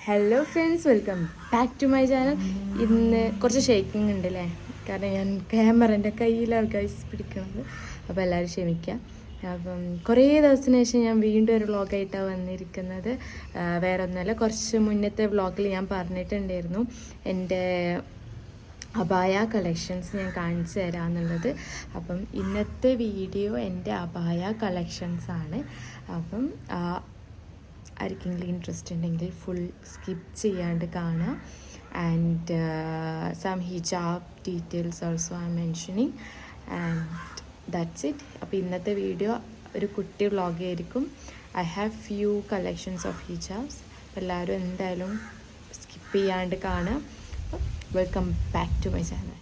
Hello friends, welcome back to my channel. ഇന്ന് കുറച്ച് shaking ഉണ്ട് അല്ലേ, കാരണം ഞാൻ ക്യാമറൻ്റെ കയ്യിലാണ് ഗൈസ് പിടിക്കുന്നത്. അപ്പോൾ എല്ലാവരും ക്ഷമിക്കുക. അപ്പം കുറേ ദിവസത്തിന് ശേഷം ഞാൻ വീണ്ടും ഒരു വ്ളോഗായിട്ടാണ് വന്നിരിക്കുന്നത്. വേറെ ഒന്നുമല്ല, കുറച്ച് മുന്നത്തെ വ്ളോഗിൽ ഞാൻ പറഞ്ഞിട്ടുണ്ടായിരുന്നു എൻ്റെ അബായ കളക്ഷൻസ് ഞാൻ കാണിച്ചു തരാമെന്നുള്ളത്. അപ്പം ഇന്നത്തെ വീഡിയോ എൻ്റെ അബായ കളക്ഷൻസാണ്. അപ്പം ആർക്കെങ്കിലും ഇൻട്രസ്റ്റ് ഉണ്ടെങ്കിൽ ഫുൾ സ്കിപ്പ് ചെയ്യാണ്ട് കാണാം. And some hijab details also I am mentioning and that's it. അപ്പോൾ ഇന്നത്തെ വീഡിയോ ഒരു കുട്ടി വ്ളോഗായിരിക്കും. I have few collections of hijabs. എല്ലാവരും എന്തായാലും സ്കിപ്പ് ചെയ്യാണ്ട് കാണാം. Welcome back to my channel.